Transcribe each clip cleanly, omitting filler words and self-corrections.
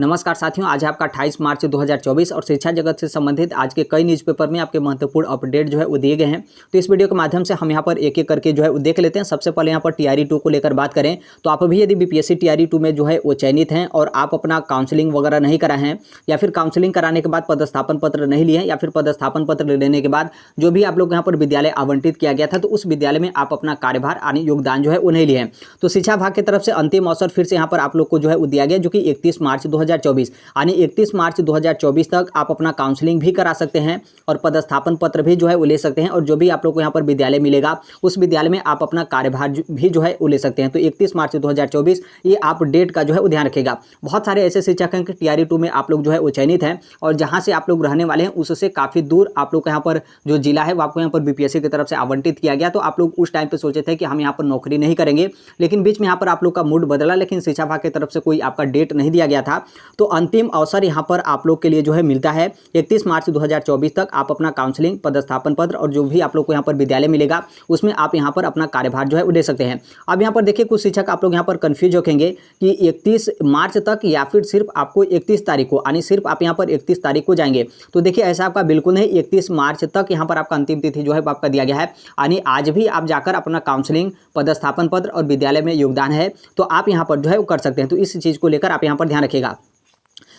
नमस्कार साथियों, आज है आपका 28 मार्च 2024 और शिक्षा जगत से संबंधित आज के कई न्यूज़पेपर में आपके महत्वपूर्ण अपडेट जो है वो दिए गए हैं। तो इस वीडियो के माध्यम से हम यहाँ पर एक एक करके जो है वो देख लेते हैं। सबसे पहले यहाँ पर टीआरई 2 को लेकर बात करें तो आप भी यदि बीपीएससी टीआरई 2 में जो है वो चयनित हैं और आप अपना काउंसलिंग वगैरह नहीं कराए हैं या फिर काउंसलिंग कराने के बाद पदस्थापन पत्र नहीं लिए हैं या फिर पदस्थापन पत्र लेने के बाद जो भी आप लोग यहाँ पर विद्यालय आवंटित किया गया था तो उस विद्यालय में आप अपना कार्यभार यानी योगदान जो है वो नहीं लिए हैं, तो शिक्षा विभाग की तरफ से अंतिम अवसर फिर से यहाँ पर आप लोग को जो है वो दिया गया, जो कि 31 मार्च 2024 यानी 31 मार्च 2024 तक आप अपना काउंसलिंग भी करा सकते हैं और पदस्थापन पत्र भी जो है वो ले सकते हैं और जो भी आप लोग को यहाँ पर विद्यालय मिलेगा उस विद्यालय में आप अपना कार्यभार भी जो है वो ले सकते हैं। तो 31 मार्च 2024 ये आप डेट का जो है वो ध्यान रखिएगा। बहुत सारे ऐसे शिक्षक हैं कि टीआरई 2 में आप लोग जो है वो चयनित हैं और जहाँ से आप लोग रहने वाले हैं उससे काफ़ी दूर आप लोग यहाँ पर जो जिला है वो आपको यहाँ पर बीपीएससी की तरफ से आवंटित किया गया। तो आप लोग उस टाइम पर सोचे थे कि हम यहाँ पर नौकरी नहीं करेंगे, लेकिन बीच में यहाँ पर आप लोग का मूड बदला, लेकिन शिक्षा विभाग की तरफ से कोई आपका डेट नहीं दिया गया था। तो अंतिम अवसर यहाँ पर आप लोग के लिए जो है मिलता है 31 मार्च 2024 तक आप अपना काउंसलिंग, पदस्थापन पत्र और जो भी आप लोग को यहाँ पर विद्यालय मिलेगा उसमें आप यहाँ पर अपना कार्यभार जो है वो ले सकते हैं। अब यहाँ पर देखिए कुछ शिक्षक आप लोग यहाँ पर कंफ्यूज होंगे कि 31 मार्च तक या फिर सिर्फ आपको 31 तारीख को, यानी सिर्फ आप यहाँ पर 31 तारीख को जाएंगे। तो देखिए ऐसा आपका बिल्कुल नहीं, 31 मार्च तक यहाँ पर आपका अंतिम तिथि जो है आपका दिया गया है, यानी आज भी आप जाकर अपना काउंसलिंग, पदस्थापन पत्र और विद्यालय में योगदान है तो आप यहाँ पर जो है वो कर सकते हैं। तो इस चीज़ को लेकर आप यहाँ पर ध्यान रखिएगा।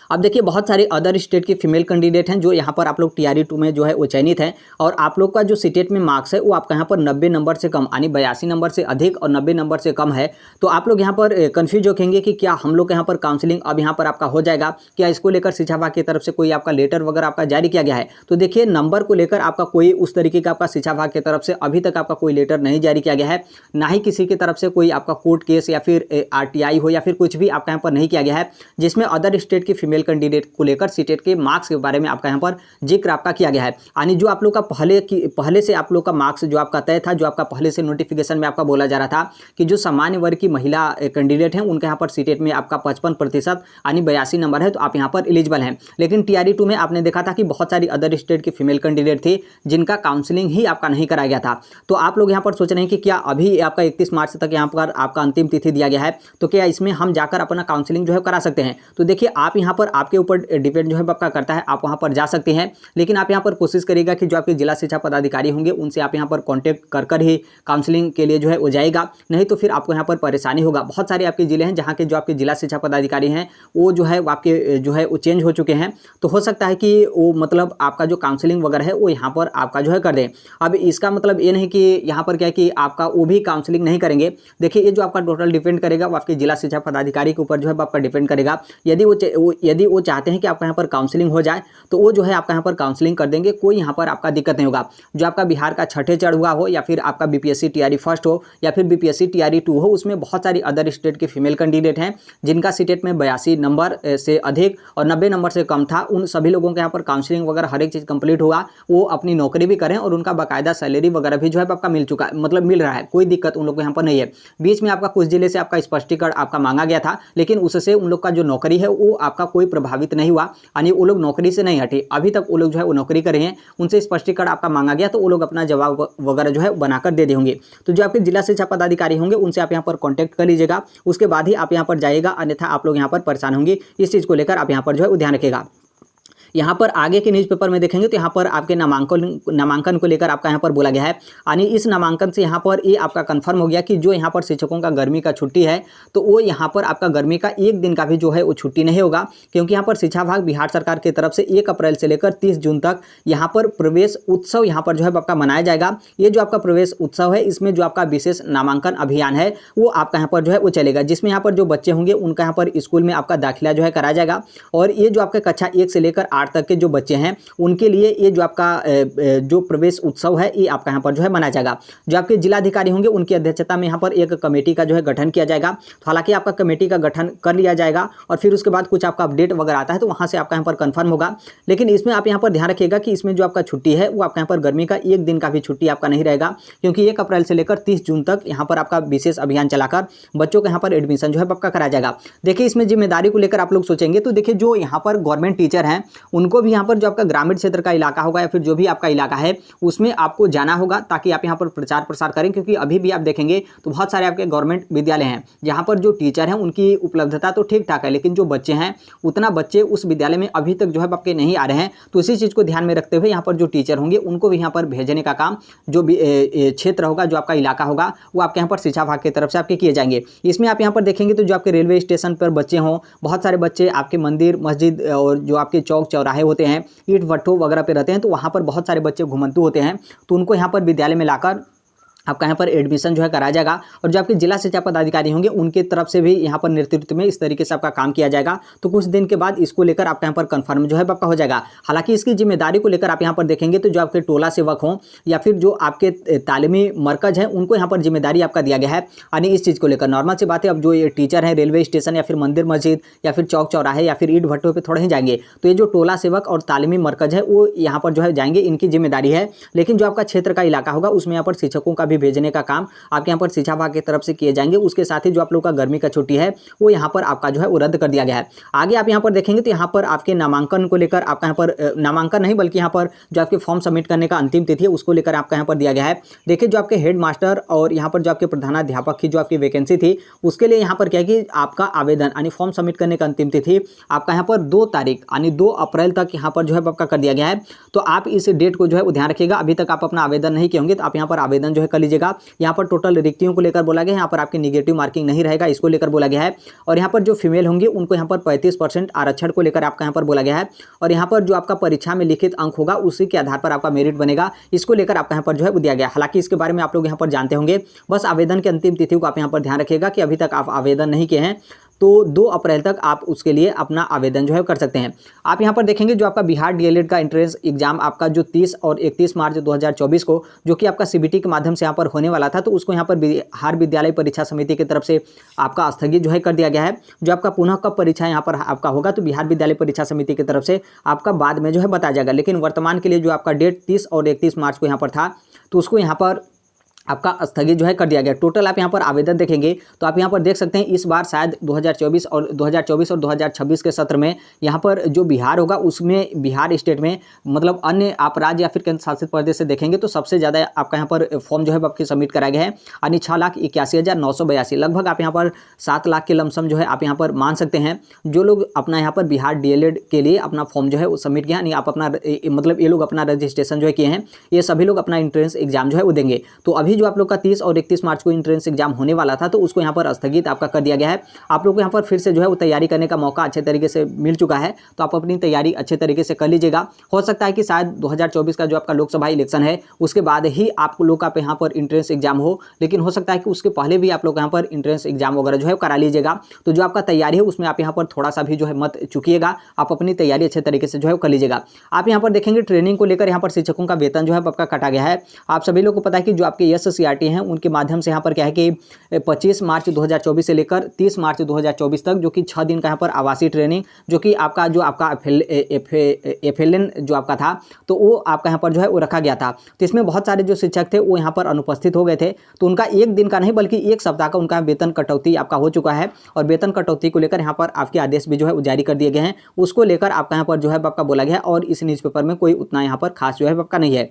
अब देखिए बहुत सारे अदर स्टेट के फीमेल कैंडिडेट हैं जो यहाँ पर आप लोग टीआरई 2 में जो है वो चयनित हैं और आप लोग का जो सीटेट में मार्क्स है वो आपका यहाँ पर 90 नंबर से कम, यानी 82 नंबर से अधिक और 90 नंबर से कम है। तो आप लोग यहाँ पर कंफ्यूज होंगे कि क्या हम लोग यहाँ पर काउंसलिंग अब यहाँ पर आपका हो जाएगा, क्या इसको लेकर शिक्षा विभाग की तरफ से कोई आपका लेटर वगैरह आपका जारी किया गया है। तो देखिए नंबर को लेकर आपका कोई उस तरीके का आपका शिक्षा विभाग की तरफ से अभी तक आपका कोई लेटर नहीं जारी किया गया है, ना ही किसी की तरफ से कोई आपका कोर्ट केस या फिर आरटीआई हो या फिर कुछ भी आपका यहाँ पर नहीं किया गया है जिसमें अदर स्टेट के फीमेल कैंडिडेट को लेकर सीटेट के मार्क्स के बारे में आपका यहाँ पर जिक्र आपका किया गया है। यानी जो आप लोग का पहले से आप लोग का मार्क्स जो आपका तय था, जो आपका पहले से नोटिफिकेशन में आपका बोला जा रहा था कि जो सामान्य वर्ग की महिला कैंडिडेट हैं उनके यहाँ पर सीटेट में आपका 55% यानी 82 नंबर है तो आप यहाँ पर एलिजिबल हैं। लेकिन टीआरई 2 में आपने देखा था कि बहुत सारी अदर स्टेट की फीमेल कैंडिडेट थी जिनका काउंसलिंग ही आपका नहीं कराया गया था। तो आप लोग यहाँ पर सोच रहे हैं कि क्या अभी आपका 31 मार्च तक यहाँ पर आपका अंतिम तिथि दिया गया है तो क्या इसमें हम जाकर अपना काउंसलिंग जो है करा सकते हैं। तो देखिए आप यहाँ पर आपके ऊपर डिपेंड जो है आपका करता है, आप वहां पर जा सकते हैं, लेकिन आप यहां पर कोशिश करिएगा कि जो आपके जिला शिक्षा पदाधिकारी होंगे उनसे आप यहां पर कांटेक्ट कर ही काउंसलिंग के लिए जो है वो जाएगा, नहीं तो फिर आपको यहां पर परेशानी होगा। बहुत सारे आपके जिले हैं जहां के जो आपके जिला शिक्षा पदाधिकारी हैं वो जो है आपके जो है वो चेंज हो चुके हैं, तो हो सकता है कि वो मतलब आपका जो काउंसलिंग वगैरह है वो यहाँ पर आपका जो है कर दें। अब इसका मतलब ये नहीं कि यहाँ पर क्या है कि आपका वो भी काउंसलिंग नहीं करेंगे। देखिए ये जो आपका टोटल डिपेंड करेगा वो आपके जिला शिक्षा पदाधिकारी के ऊपर जो है आपका डिपेंड करेगा। यदि वो चाहते हैं कि आपका यहाँ पर काउंसलिंग हो जाए तो वो जो है आपका यहाँ पर काउंसलिंग कर देंगे, कोई यहाँ पर आपका दिक्कत नहीं होगा। जो आपका बिहार का छठे चढ़ हुआ हो या फिर आपका बीपीएससी टीआरई फर्स्ट हो या फिर बीपीएससी टीआरई 2 हो, उसमें बहुत सारी अदर स्टेट के फीमेल कैंडिडेट हैं जिनका सीटेट में 82 नंबर से अधिक और 90 नंबर से कम था। उन सभी लोगों के यहाँ पर काउंसलिंग वगैरह हर एक चीज़ कंप्लीट हुआ, वो अपनी नौकरी भी करें और उनका बाकायदा सैलरी वगैरह भी जो है आपका मिल चुका, मतलब मिल रहा है, कोई दिक्कत उन लोग को यहाँ पर नहीं है। बीच में आपका कुछ जिले से आपका स्पष्टीकरण आपका मांगा गया था, लेकिन उससे उन लोग का जो नौकरी है वो आपका कोई प्रभावित नहीं हुआ, यानी वो लोग नौकरी से नहीं हटे, अभी तक वो लोग जो है वो नौकरी कर रहे हैं। उनसे स्पष्टीकरण आपका मांगा गया तो वो लोग अपना जवाब वगैरह जो है बनाकर दे देंगे। तो जो आपके जिला शिक्षा पदाधिकारी होंगे उनसे आप यहाँ पर कांटेक्ट कर लीजिएगा, उसके बाद ही आप यहाँ पर जाइएगा, अन्यथा आप लोग यहाँ पर परेशान होंगे। इस चीज़ को लेकर आप यहाँ पर जो है वो ध्यान रखिएगा। यहाँ पर आगे के न्यूज़पेपर में देखेंगे तो यहाँ पर आपके नामांकन को लेकर आपका यहाँ पर बोला गया है, यानी इस नामांकन से यहाँ पर ये आपका कंफर्म हो गया कि जो यहाँ पर शिक्षकों का गर्मी का छुट्टी है तो वो यहाँ पर आपका गर्मी का एक दिन का भी जो है वो छुट्टी नहीं होगा, क्योंकि यहाँ पर शिक्षा विभाग बिहार सरकार की तरफ से 1 अप्रैल से लेकर 30 जून तक यहाँ पर प्रवेश उत्सव यहाँ पर जो है आपका मनाया जाएगा। ये जो आपका प्रवेश उत्सव है इसमें जो आपका विशेष नामांकन अभियान है वो आपका यहाँ पर जो है वो चलेगा, जिसमें यहाँ पर जो बच्चे होंगे उनका यहाँ पर स्कूल में आपका दाखिला जो है कराया जाएगा। और ये जो आपका कक्षा 1 से लेकर 8 तक के जो बच्चे हैं उनके लिए ये जो आपका जो प्रवेश उत्सव है ये आपका यहाँ पर जो है मनाया जाएगा। जो आपके जिलाधिकारी होंगे उनकी अध्यक्षता में यहाँ पर एक कमेटी का जो है गठन किया जाएगा। तो हालांकि आपका कमेटी का गठन कर लिया जाएगा और फिर उसके बाद कुछ आपका अपडेट वगैरह आता है तो वहाँ से आपका यहाँ पर कन्फर्म होगा। लेकिन इसमें आप यहाँ पर ध्यान रखिएगा कि इसमें जो आपका छुट्टी है वो आपका यहाँ पर गर्मी का एक दिन का भी छुट्टी आपका नहीं रहेगा, क्योंकि 1 अप्रैल से लेकर 30 जून तक यहाँ पर आपका विशेष अभियान चलाकर बच्चों के यहाँ पर एडमिशन जो है आपका कराया जाएगा। देखिए इसमें जिम्मेदारी को लेकर आप लोग सोचेंगे तो देखिए जो यहाँ पर गवर्नमेंट टीचर हैं उनको भी यहाँ पर जो आपका ग्रामीण क्षेत्र का इलाका होगा या फिर जो भी आपका इलाका है उसमें आपको जाना होगा, ताकि आप यहाँ पर प्रचार प्रसार करें। क्योंकि अभी भी आप देखेंगे तो बहुत सारे आपके गवर्नमेंट विद्यालय हैं जहाँ पर जो टीचर हैं उनकी उपलब्धता तो ठीक ठाक है, लेकिन जो बच्चे हैं उतना बच्चे उस विद्यालय में अभी तक जो है आपके नहीं आ रहे हैं। तो इसी चीज़ को ध्यान में रखते हुए यहाँ पर जो टीचर होंगे उनको भी यहाँ पर भेजने का काम जो भी क्षेत्र होगा, जो आपका इलाका होगा, वो आपके यहाँ पर शिक्षा विभाग की तरफ से आपके किए जाएंगे। इसमें आप यहाँ पर देखेंगे तो जो आपके रेलवे स्टेशन पर बच्चे हों, बहुत सारे बच्चे आपके मंदिर मस्जिद और जो आपके चौक चौराहे होते हैं, ईंट भट्ठों वगैरह पे रहते हैं, तो वहाँ पर बहुत सारे बच्चे घुमंतु होते हैं। तो उनको यहाँ पर विद्यालय में लाकर आपका यहाँ पर एडमिशन जो है कराया जाएगा। और जो आपके जिला शिक्षा पदाधिकारी होंगे उनके तरफ से भी यहाँ पर नेतृत्व में इस तरीके से आपका काम किया जाएगा। तो कुछ दिन के बाद इसको लेकर आपका यहाँ पर कंफर्म जो है आपका हो जाएगा। हालांकि इसकी जिम्मेदारी को लेकर आप यहाँ पर देखेंगे तो जो आपके टोला सेवक हों या फिर जो आपके तालीमी मरकज हैं उनको यहाँ पर जिम्मेदारी आपका दिया गया है। यानी इस चीज़ को लेकर नॉर्मल सी बात है, अब जो ये टीचर हैं रेलवे स्टेशन या फिर मंदिर मस्जिद या फिर चौक चौराहे या फिर ईंट भट्टों पर थोड़ा ही जाएंगे। तो ये जो टोला सेवक और तालीमी मरकज है वो यहाँ पर जो है जाएंगे, इनकी जिम्मेदारी है। लेकिन जो आपका क्षेत्र का इलाका होगा उसमें यहाँ पर शिक्षकों का भी भेजने का काम आपके यहाँ पर शिक्षा विभाग की तरफ से किए जाएंगे। उसके साथ ही जो आप लोग का गर्मी का छुट्टी है वो यहाँ पर आपका जो है वो रद्द कर दिया गया है। आगे आप यहाँ पर देखेंगे तो यहाँ पर आपके नामांकन को लेकर आपका यहाँ पर नामांकन नहीं बल्कि यहाँ पर जो आपके फॉर्म सबमिट करने का अंतिम तिथि है उसको लेकर आपका यहाँ पर दिया गया है। देखिए जो आपके हेड मास्टर और यहाँ पर जो आपके प्रधानाध्यापक की जो आपकी वैकेंसी थी उसके लिए यहाँ पर क्या है कि आपका आवेदन यानी फॉर्म सबमिट करने का अंतिम तिथि आपका यहाँ पर 2 तारीख यानी 2 अप्रैल तक यहाँ पर जो है आपका कर दिया गया है। तो आप इस डेट को जो है वो ध्यान रखिएगा। अभी तक आप अपना आवेदन नहीं किए होंगे तो आप यहाँ पर आवेदन जो है कर लीजिएगा। यहाँ पर टोटल रिक्तियों को लेकर बोला गया है, यहाँ पर आपकी निगेटिव मार्किंग नहीं रहेगा, इसको लेकर बोला गया है। और यहाँ पर जो फीमेल होंगी उनको यहाँ पर 35% आरक्षण को लेकर आपका यहाँ पर बोला गया है। और यहाँ पर जो आपका परीक्षा में लिखित अंक होगा उसी के आधार पर आपका मेरिट बनेगा, इसको लेकर आपका यहाँ पर जो है दिया गया। हालांकि इसके बारे में आप लोग यहाँ पर जानते होंगे, बस आवेदन की अंतिम तिथि को आप यहाँ पर ध्यान रखिएगा कि अभी तक आप आवेदन नहीं किए हैं तो 2 अप्रैल तक आप उसके लिए अपना आवेदन जो है कर सकते हैं। आप यहाँ पर देखेंगे जो आपका बिहार डीएलएड का एंट्रेंस एग्जाम आपका जो 30 और 31 मार्च 2024 को जो कि आपका सीबीटी के माध्यम से यहाँ पर होने वाला था, तो उसको यहाँ पर बिहार विद्यालय परीक्षा समिति की तरफ से आपका स्थगित जो है कर दिया गया है। जो आपका पुनः कब परीक्षा यहाँ पर आपका होगा तो बिहार विद्यालय परीक्षा समिति की तरफ से आपका बाद में जो है बताया जाएगा। लेकिन वर्तमान के लिए जो आपका डेट 30 और 31 मार्च को यहाँ पर था तो उसको यहाँ पर आपका स्थगित जो है कर दिया गया। टोटल आप यहाँ पर आवेदन देखेंगे तो आप यहाँ पर देख सकते हैं इस बार शायद 2024 और 2026 के सत्र में यहाँ पर जो बिहार होगा उसमें बिहार स्टेट में मतलब अन्य आप राज्य या फिर केंद्र शासित प्रदेश से देखेंगे तो सबसे ज़्यादा आपका यहाँ पर फॉर्म जो है आपके सबमिट कराया गया है, यानी 6,81,982। लगभग आप यहाँ पर 7 लाख के लमसम जो है आप यहाँ पर मान सकते हैं जो लोग अपना यहाँ पर बिहार डीएलएड के लिए अपना फॉर्म जो है वो सबमिट किया, यानी आप अपना मतलब ये लोग अपना रजिस्ट्रेशन जो है किए हैं, ये सभी लोग अपना एंट्रेंस एग्जाम जो है वो देंगे। तो अभी जो आप लोग का 30 और 31 मार्च को एंट्रेंस एग्जाम होने वाला था तो उसको यहाँ पर स्थगित आपका कर दिया गया है। आप लोग को यहाँ पर फिर से जो है वो तैयारी करने का मौका अच्छे तरीके से मिल चुका है, तो आप अपनी तैयारी अच्छे तरीके से कर लीजिएगा। हो सकता है कि शायद 2024 का जो आपका लोकसभा इलेक्शन है उसके बाद ही आप लोग का यहाँ पर एंट्रेंस एग्जाम हो, लेकिन हो सकता है कि उसके पहले भी आप लोग यहाँ पर एंट्रेंस एग्जाम वगैरह जो है करा लीजिएगा। तो जो आपका तैयारी है उसमें आप यहाँ पर थोड़ा सा भी जो है मत चुकिएगा, आप अपनी तैयारी अच्छे तरीके से जो है कर लीजिएगा। आप यहाँ पर देखेंगे ट्रेनिंग को लेकर यहाँ पर शिक्षकों का वेतन जो है आपका काटा गया है। आप सभी लोग को पता है कि जो आपके SCRT हैं उनके माध्यम से यहाँ पर क्या है कि 25 मार्च 2024 से लेकर 30 मार्च 2024 तक जो कि 6 दिन का यहाँ पर आवासीय ट्रेनिंग जो कि आपका जो आपका FLN जो आपका था तो वो आपका यहाँ पर जो है वो रखा गया था। तो इसमें बहुत सारे जो शिक्षक थे वो यहाँ पर अनुपस्थित हो गए थे, तो उनका 1 दिन का नहीं बल्कि 1 सप्ताह का उनका वेतन कटौती आपका हो चुका है। और वेतन कटौती को लेकर यहाँ पर आपके आदेश भी जो है वो जारी कर दिए गए हैं, उसको लेकर आपका यहाँ पर जो है आपका बोला गया है। और इस न्यूज़पेपर में कोई उतना यहाँ पर खास जो है आपका नहीं है।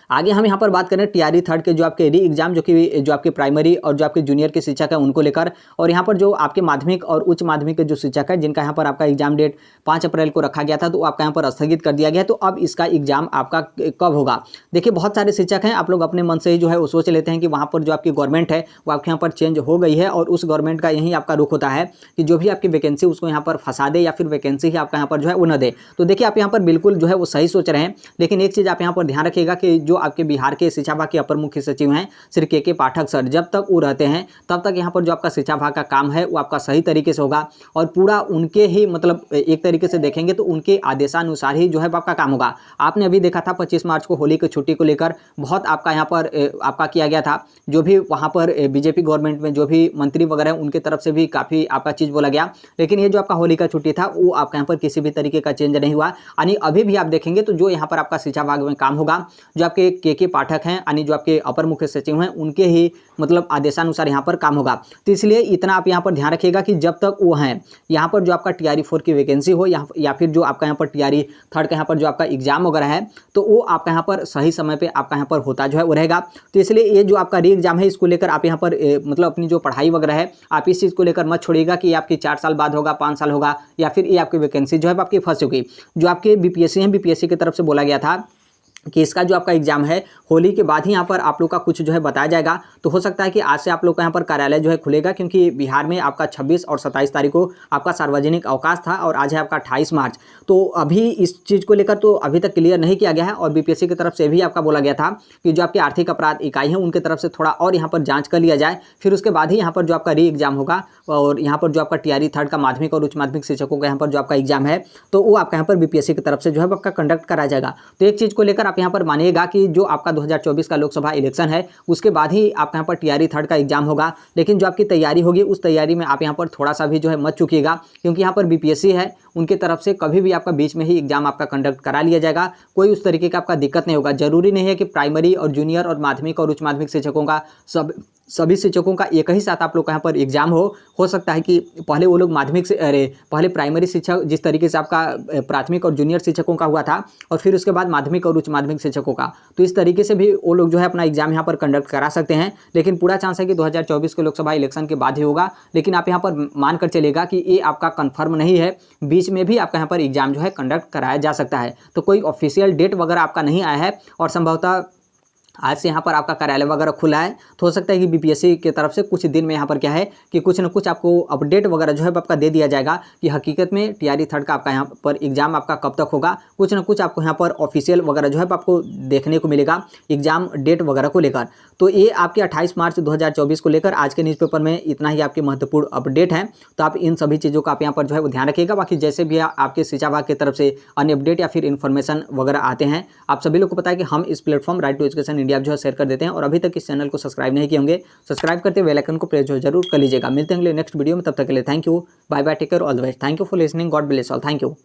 आगे हम यहाँ पर बात करें TRE 3 के जो आपके री एग्जाम जो आपके प्राइमरी और जो आपके जूनियर के शिक्षक है उनको लेकर, और यहाँ पर जो आपके माध्यमिक और उच्च माध्यमिक के जो शिक्षक है जिनका यहाँ पर आपका एग्जाम डेट 5 अप्रैल को रखा गया था तो आपका यहाँ पर स्थगित कर दिया गया। तो अब इसका एग्जाम आपका कब होगा? देखिए बहुत सारे शिक्षक हैं, आप लोग अपने मन से ही जो है वो सोच लेते हैं कि वहाँ पर जो आपकी गवर्नमेंट है वो आपके यहाँ पर चेंज हो गई है और उस गवर्नमेंट का यही आपका रुख होता है कि जो भी आपकी वैकेंसी उसको यहाँ पर फंसा दे या फिर वैकेंसी ही आपका यहाँ पर जो है वो न दे। तो देखिए आप यहाँ पर बिल्कुल जो है वो सही सोच रहे हैं, लेकिन एक चीज़ आप यहाँ पर ध्यान रखिएगा कि जो आपके बिहार के शिक्षा विभाग के अपर मुख्य सचिव हैं श्री के पाठक सर, जब तक वो रहते हैं तब तक यहाँ पर जो आपका शिक्षा विभाग का काम है वो आपका सही तरीके से होगा और पूरा उनके ही मतलब एक तरीके से देखेंगे तो उनके आदेशानुसार ही जो है आपका काम होगा। आपने अभी देखा था 25 मार्च को होली की छुट्टी को लेकर बहुत आपका यहाँ पर आपका किया गया था, जो भी वहाँ पर बीजेपी गवर्नमेंट में जो भी मंत्री वगैरह उनके तरफ से भी काफ़ी आपका चीज़ बोला गया, लेकिन ये जो आपका होली का छुट्टी था वो आपका यहाँ पर किसी भी तरीके का चेंज नहीं हुआ। यानी अभी भी आप देखेंगे तो जो यहाँ पर आपका शिक्षा विभाग में काम होगा, जो आपके आपके के पाठक हैं यानी जो आपके अपर मुख्य सचिव हैं उनके ही मतलब आदेशानुसार यहाँ पर काम होगा। तो इसलिए इतना आप यहाँ पर ध्यान रखिएगा कि जब तक वो हैं यहाँ पर जो आपका TRE 4 की वैकेंसी हो या फिर जो आपका यहाँ पर TRE 3 का यहाँ पर जो आपका एग्जाम वगैरह है तो वो आपका यहाँ पर सही समय पे आपका यहाँ पर होता जो है वो रहेगा। तो इसलिए ये जो आपका री एग्जाम है इसको लेकर आप यहाँ पर मतलब अपनी जो पढ़ाई वगैरह है आप इस चीज़ को लेकर मत छोड़िएगा कि आपकी 4 साल बाद होगा, 5 साल होगा, या फिर ये आपकी वैकेंसी जो है आपकी फंस होगी। जो आपके BPSC हैं, BPSC की तरफ से बोला गया था कि इसका जो आपका एग्जाम है होली के बाद ही यहाँ पर आप लोग का कुछ जो है बताया जाएगा। तो हो सकता है कि आज से आप लोग का यहाँ पर कार्यालय जो है खुलेगा, क्योंकि बिहार में आपका 26 और 27 तारीख को आपका सार्वजनिक अवकाश था और आज है आपका 28 मार्च। तो अभी इस चीज़ को लेकर तो अभी तक क्लियर नहीं किया गया है और BPSC की तरफ से भी आपका बोला गया था कि जो आपकी आर्थिक अपराध इकाई है उनकी तरफ से थोड़ा और यहाँ पर जाँच कर लिया जाए, फिर उसके बाद ही यहाँ पर जो आपका री एग्जाम होगा और यहाँ पर जो आपका TRE 3 का माध्यमिक और उच्च माध्यमिक शिक्षकों का यहाँ पर जो आपका एग्जाम है तो वो आपका यहाँ पर BPSC की तरफ से जो है आपका कंडक्ट कराया जाएगा। तो एक चीज़ को लेकर आप यहाँ पर मानिएगा कि जो आपका 2024 का लोकसभा इलेक्शन है उसके बाद ही आपका यहाँ पर TRE 3 का एग्जाम होगा, लेकिन जो आपकी तैयारी होगी उस तैयारी में आप यहाँ पर थोड़ा सा भी जो है मत चूकिएगा, क्योंकि यहाँ पर BPSC है उनकी तरफ से कभी भी आपका बीच में ही एग्जाम आपका कंडक्ट करा लिया जाएगा। कोई उस तरीके का आपका दिक्कत नहीं होगा। जरूरी नहीं है कि प्राइमरी और जूनियर और माध्यमिक और उच्च माध्यमिक शिक्षकों का सभी शिक्षकों का एक ही साथ आप लोग का यहाँ पर एग्जाम हो सकता है कि पहले वो लोग माध्यमिक से पहले प्राइमरी शिक्षक जिस तरीके से आपका प्राथमिक और जूनियर शिक्षकों का हुआ था और फिर उसके बाद माध्यमिक और उच्च माध्यमिक शिक्षकों का, तो इस तरीके से भी वो लोग जो है अपना एग्जाम यहाँ पर कंडक्ट करा सकते हैं। लेकिन पूरा चांस है कि 2024 के लोकसभा इलेक्शन के बाद ही होगा, लेकिन आप यहाँ पर मान कर चलेगा कि ये आपका कन्फर्म नहीं है, बीच में भी आपका यहाँ पर एग्जाम जो है कंडक्ट कराया जा सकता है। तो कोई ऑफिशियल डेट वगैरह आपका नहीं आया है और संभवतः आज से यहाँ पर आपका कार्यालय वगैरह खुला है, तो हो सकता है कि BPSC की तरफ से कुछ दिन में यहाँ पर क्या है कि कुछ ना कुछ आपको अपडेट वगैरह जो है आपका दे दिया जाएगा कि हकीकत में TRE 3 का आपका यहाँ पर एग्जाम आपका कब तक होगा। कुछ ना कुछ आपको यहाँ पर ऑफिशियल वगैरह जो है आपको देखने को मिलेगा एग्जाम डेट वगैरह को लेकर। तो ये आपके 28 मार्च 2024 को लेकर आज के न्यूज़पेपर में इतना ही आपकी महत्वपूर्ण अपडेट है। तो आप इन सभी चीज़ों का आप यहाँ पर जो है ध्यान रखिएगा। बाकी जैसे भी आपके शिक्षा विभाग की तरफ से अन्य अपडेट या फिर इन्फॉर्मेशन वगैरह आते हैं, आप सभी लोग को पता है कि हम इस platform right to education India जो है शेयर कर देते हैं। और अभी तक इस चैनल को सब्सक्राइब नहीं किए होंगे, सब्सक्राइब करते बेल आइकन को प्रेस जो जरूर कर लीजिएगा। मिलते हैं अगले नेक्स्ट वीडियो में, तब तक के लिए thank you, bye bye, take care, all the best. Thank you for listening, God bless all, thank you.